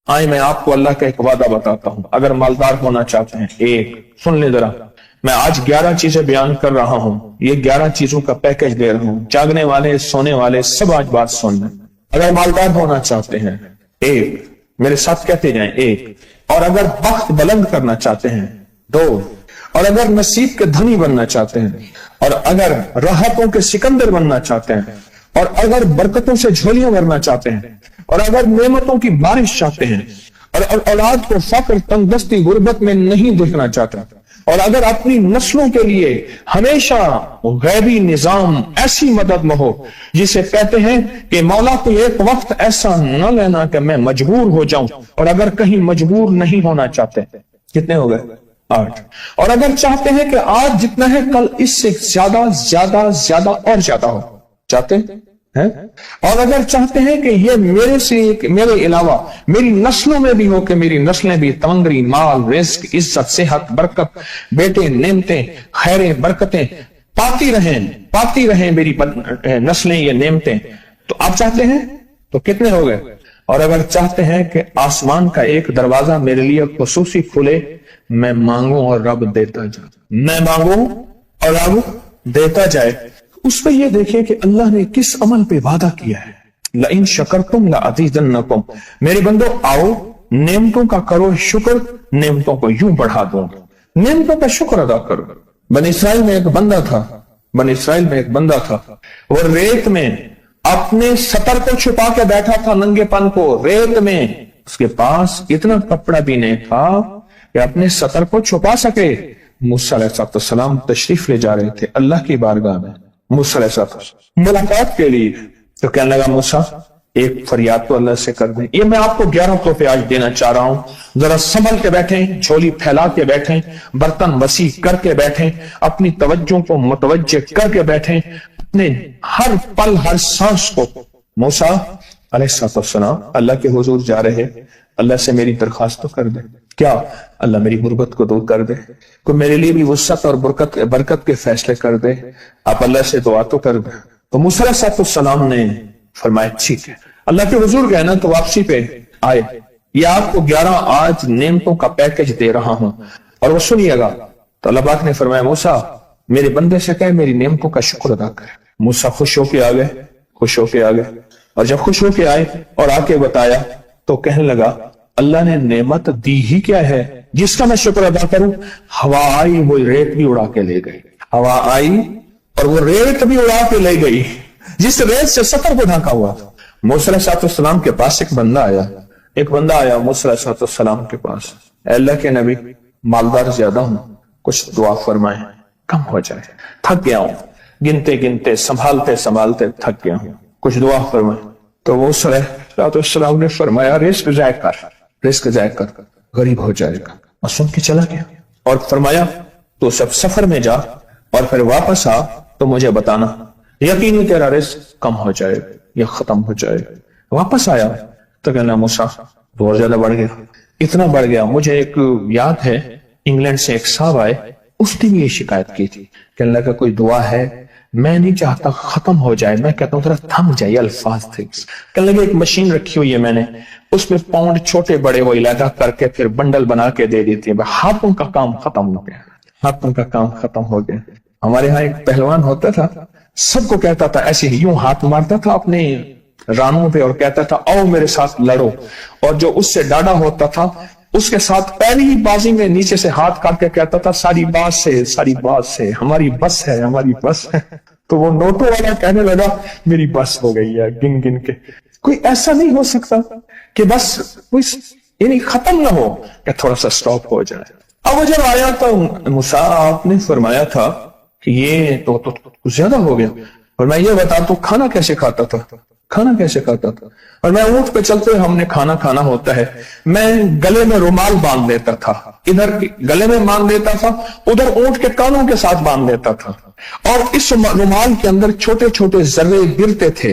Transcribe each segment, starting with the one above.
آئے میں آپ کو اللہ کا ایک وعدہ بتاتا ہوں، اگر مالدار ہونا چاہتے ہیں، ایک سن لیں ذرا، میں آج 11 چیزیں بیان کر رہا ہوں، یہ 11 چیزوں کا پیکج دے رہا ہوں، جاگنے والے سونے والے سب آج بات سن لیں۔ اگر مالدار ہونا چاہتے ہیں، ایک، میرے ساتھ کہتے جائیں، ایک، اور اگر بخت بلند کرنا چاہتے ہیں، دو، اور اگر نصیب کے دھنی بننا چاہتے ہیں، اور اگر راحتوں کے سکندر بننا چاہتے ہیں، اور اگر برکتوں سے جھولیاں بھرنا چاہتے ہیں، اور اگر نعمتوں کی بارش چاہتے ہیں، اور اولاد کو فقر، تنگدستی، غربت میں نہیں دیکھنا چاہتے، اور اگر اپنی نسلوں کے لیے ہمیشہ غیبی نظام ایسی مدد میں ہو جسے کہتے ہیں کہ مولا کو ایک وقت ایسا نہ لینا کہ میں مجبور ہو جاؤں، اور اگر کہیں مجبور نہیں ہونا چاہتے، کتنے ہو گئے؟ 8، اور اگر چاہتے ہیں کہ آج جتنا ہے کل اس سے زیادہ زیادہ زیادہ اور زیادہ ہو، چاہتے ہیں؟ اور اگر چاہتے ہیں کہ یہ میرے علاوہ میری نسلوں میں بھی ہو، کہ میری نسلیں بھی تمنگری، مال، رزق، عزت، صحت، برکت، بیٹے، نعمتیں، خیریں، برکتیں پاتی رہیں میری نسلیں یہ نعمتیں، تو آپ چاہتے ہیں تو کتنے ہو گئے؟ اور اگر چاہتے ہیں کہ آسمان کا ایک دروازہ میرے لیے خصوصی کھلے، میں مانگوں اور رب دیتا جائے، میں مانگوں اور رب دیتا جائے، اس پہ یہ دیکھیں کہ اللہ نے کس عمل پہ وعدہ کیا ہے۔ لَإِن شَكَرْتُمْ لَأَزِيدَنَّكُمْ، میرے بندو آؤ نعمتوں کا کرو شکر، نعمتوں کو یوں بڑھا دوں، نعمتوں کا شکر ادا کرو۔ بنی اسرائیل میں ایک بندہ تھا، وہ ریت میں اپنے سطر کو چھپا کے بیٹھا تھا، ننگے پن کو ریت میں، اس کے پاس اتنا کپڑا بھی نہیں تھا کہ اپنے سطر کو چھپا سکے۔ موسیٰ علیہ السلام تشریف لے جا رہے تھے اللہ کی بارگاہ میں، موسیٰ علیہ السلام ملاقات کے لیے، تو کہنے لگا موسیٰ ایک فریاد تو اللہ سے کر دیں۔ یہ میں آپ کو 11 تحفے آج دینا چاہ رہا ہوں، ذرا سنبھل کے بیٹھیں، جھولی پھیلا کے بیٹھیں، برتن وسیع کر کے بیٹھیں، اپنی توجہ کو متوجہ کر کے بیٹھیں، اپنے ہر پل ہر سانس کو۔ موسیٰ علیہ السلام اللہ کے حضور جا رہے، اللہ سے میری درخواست تو کر دے، کیا اللہ میری غربت کو دور کر دے، کوئی میرے لیے بھی وسعت اور برکت کے فیصلے کر دے، آپ اللہ سے دعا تو کر دے۔ تو موسیٰ علیہ السلام نے فرمایا ٹھیک ہے، اللہ کے حضور گئے نا تو واپسی پہ آئے، یہ آپ کو 11 آج نعمتوں کا پیکج دے رہا ہوں، اور وہ سنیے گا۔ تو اللہ پاک نے فرمایا موسیٰ میرے بندے سے کہے میری نعمتوں کا شکر ادا کرے۔ موسیٰ خوش ہو کے آ گئے، اور جب خوش ہو کے آئے اور آ کے بتایا تو کہنے لگا اللہ نے نعمت دی ہی کیا ہے جس کا میں شکر ادا کروں؟ ہوا آئی وہ ریت بھی اڑا کے لے گئی، ہوا آئی اور وہ ریت بھی اڑا کے لے گئی جس ریت سے سطر کو ڈھانکا ہوا تھا۔ موسیٰ علیہ السلام کے پاس ایک بندہ آیا موسیٰ علیہ السلام کے پاس، اے اللہ کے نبی مالدار زیادہ ہوں، کچھ دعا فرمائیں کم ہو جائے، تھک گیا ہوں، گنتے سنبھالتے تھک گیا ہوں، کچھ دعا فرمائیں۔ تو موسیٰ علیہ السلام نے فرمایا رزق ضائع کر غریب ہو جائے گا، اور سن کے چلا گیا، اور فرمایا تو سب سفر میں جا اور پھر واپس آ تو مجھے بتانا، یقینی تیرا رزق کم ہو جائے یا ختم ہو جائے۔ واپس آیا تو کہنا موسیٰ بہت زیادہ بڑھ گیا، اتنا بڑھ گیا، مجھے ایک یاد ہے انگلینڈ سے ایک صاحب آئے، اس نے بھی یہ شکایت کی تھی، کہنے لگا کوئی دعا ہے، میں نہیں چاہتا ختم ہو جائے، میں کہتا ہوں ذرا تھم جائے، یہ الفاظ تھے۔ کہنے لگا ایک مشین رکھی ہوئی ہے میں نے، اس میں پاؤنڈ چھوٹے بڑے وہ علیحدہ کر کے پھر بنڈل بنا کے دے دیتی ہے، ہاتھوں کا کام ختم ہو گیا۔ ہمارے ہاں ایک پہلوان ہوتا تھا، سب کو کہتا تھا ایسے ہی، یوں ہاتھ مارتا تھا اپنے رانوں پہ اور کہتا تھا آؤ میرے ساتھ لڑو، اور جو اس سے ڈاڈا ہوتا تھا اس کے ساتھ پہلی ہی بازی میں نیچے سے ہاتھ کاٹ کے کہتا تھا ساری بات سے ہماری بس ہے۔ تو وہ نوٹوں والا کہنے لگا میری بس ہو گئی ہے، گن کے کوئی ایسا نہیں ہو سکتا کہ بس کوئی یعنی ختم نہ ہو، کہ تھوڑا سا سٹاپ ہو جائے۔ اب وہ جب آیا تو موسیٰ آپ نے فرمایا تھا کہ یہ تو کچھ زیادہ ہو گیا، اور میں یہ بتا تو کھانا کیسے کھاتا تھا، اور میں اونٹ پہ چلتے ہم نے کھانا ہوتا ہے، میں گلے میں رومال باندھ دیتا تھا، ادھر گلے میں باندھ دیتا تھا، ادھر اونٹ کے کانوں کے ساتھ باندھ دیتا تھا، اور اس رومال کے اندر چھوٹے چھوٹے ذرے گرتے تھے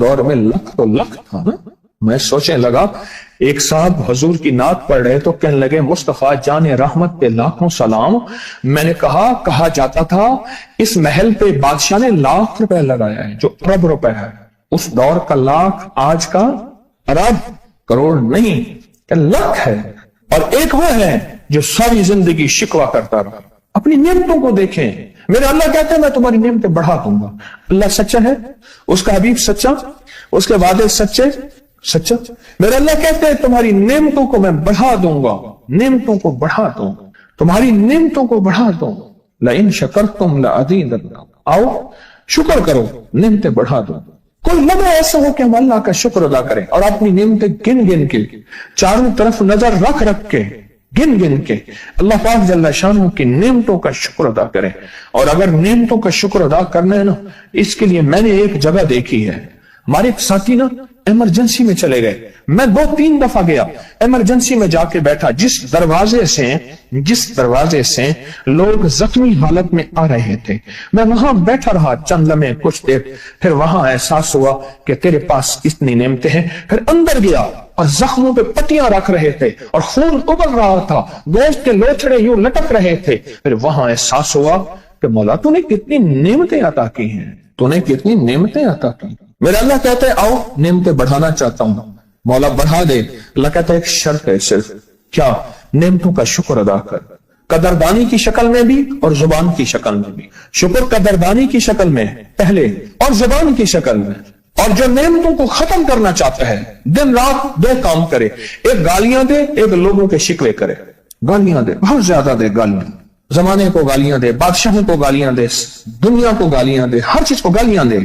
دور میں لکھ تو لکھ تھا نا. میں سوچنے لگا ایک صاحب حضور کی نعت پڑھ رہے تو کہنے لگے مصطفیٰ جان رحمت پہ لاکھوں سلام. میں نے کہا جاتا تھا اس محل پہ بادشاہ نے لاکھ روپے لگایا ہے جو ارب روپے ہے. اس دور کا لاکھ آج کا ارب کروڑ نہیں لاکھ ہے. اور ایک وہ ہے جو ساری زندگی شکوہ کرتا رہا. اپنی نعمتوں کو دیکھیں. میرے اللہ کہتے ہیں میں تمہاری نعمتیں بڑھا دوں گا. اللہ سچا ہے, اس کا حبیب سچا, اس کے وعدے سچے سچا. میرے اللہ کہتے ہیں تمہاری نعمتوں کو میں بڑھا دوں گا, نعمتوں کو بڑھا دوں گا, تمہاری نعمتوں کو بڑھا دوں گا. لئن شکرتم لأزیدنکم, آؤ شکر کرو نعمتیں بڑھا دوں. کوئی لمحہ ایسا ہو کہ ہم اللہ کا شکر ادا کریں اور اپنی نعمتیں گن گن کے چاروں طرف نظر رکھ رکھ کے گن گن کے اللہ پاک جل شانہ کی نعمتوں کا شکر ادا کریں. اور اگر نعمتوں کا شکر ادا کرنا ہے نا, اس کے لیے میں نے ایک جگہ دیکھی ہے. ہمارے ایک ساتھی نا ایمرجنسی میں چلے گئے. میں 2-3 دفعہ گیا, ایمرجنسی میں جا کے بیٹھا. جس دروازے سے لوگ زخمی حالت میں آ رہے تھے, میں وہاں بیٹھا رہا چند لمحے کچھ دیر. پھر وہاں احساس ہوا کہ تیرے پاس اتنی نعمتیں ہیں. پھر اندر گیا اور زخموں پہ پٹیاں رکھ رہے تھے اور خون ابل رہا تھا, گوشت کے لوتھڑے یوں لٹک رہے تھے. پھر وہاں احساس ہوا کہ مولا تو نے کتنی نعمتیں عطا کی ہیں, تو نے کتنی نعمتیں عطا کی. میرے اللہ کہتے ہیں آؤ نعمتیں بڑھانا چاہتا ہوں. مولا بڑھا دے. اللہ کہتا ہے ایک شرط ہے صرف, کیا؟ نعمتوں کا شکر ادا کر, قدردانی کی شکل میں بھی اور زبان کی شکل میں بھی. شکر قدردانی کی شکل میں پہلے اور زبان کی شکل میں. اور جو نعمتوں کو ختم کرنا چاہتا ہے دن رات 2 کام کرے, ایک گالیاں دے, ایک لوگوں کے شکوے کرے. گالیاں دے, بہت زیادہ دے گالیاں, زمانے کو گالیاں دے, بادشاہوں کو گالیاں دے, دنیا کو گالیاں دے, ہر چیز کو گالیاں دے.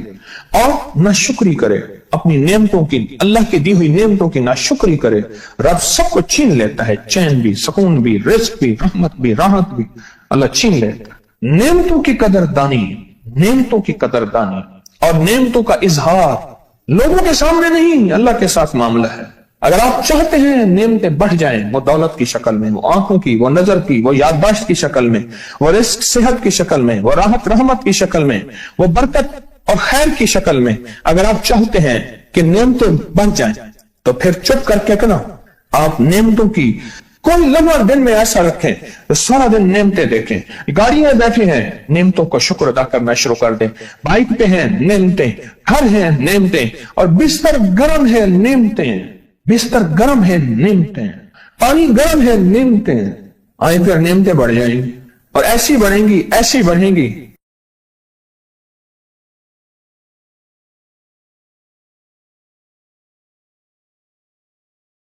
اور ناشکری کرے اپنی نعمتوں کی, اللہ کی دی ہوئی نعمتوں کی ناشکری کرے. رب سب کو چھین لیتا ہے, چین بھی, سکون بھی, رزق بھی, رحمت بھی, راحت بھی اللہ چھین لیتا ہے. نعمتوں کی قدردانی, نعمتوں کی قدردانی اور نعمتوں کا اظہار لوگوں کے سامنے نہیں, اللہ کے ساتھ معاملہ ہے. اگر آپ چاہتے ہیں نعمتیں بڑھ جائیں, وہ دولت کی شکل میں, وہ آنکھوں کی, وہ نظر کی, وہ یادداشت کی شکل میں, وہ رزق صحت کی شکل میں, وہ راحت رحمت کی شکل میں, وہ برکت اور خیر کی شکل میں, اگر آپ چاہتے ہیں کہ نعمتیں بڑھ جائیں تو پھر چپ کر کے نا آپ نعمتوں کی کوئی لمحہ دن میں ایسا رکھیں تو سارا دن نعمتیں دیکھیں. گاڑیاں بیٹھے ہیں, نعمتوں کا شکر ادا کرنا شروع کر دیں. بائک پہ ہیں, نعمتیں, گھر ہیں, نعمتیں, اور بستر گرم ہے, نعمتیں, بستر گرم ہے, نعمتیں, پانی گرم ہے, نعمتیں. آئیں پھر نعمتیں بڑھ جائیں گی اور ایسی بڑھیں گی, ایسی بڑھیں گی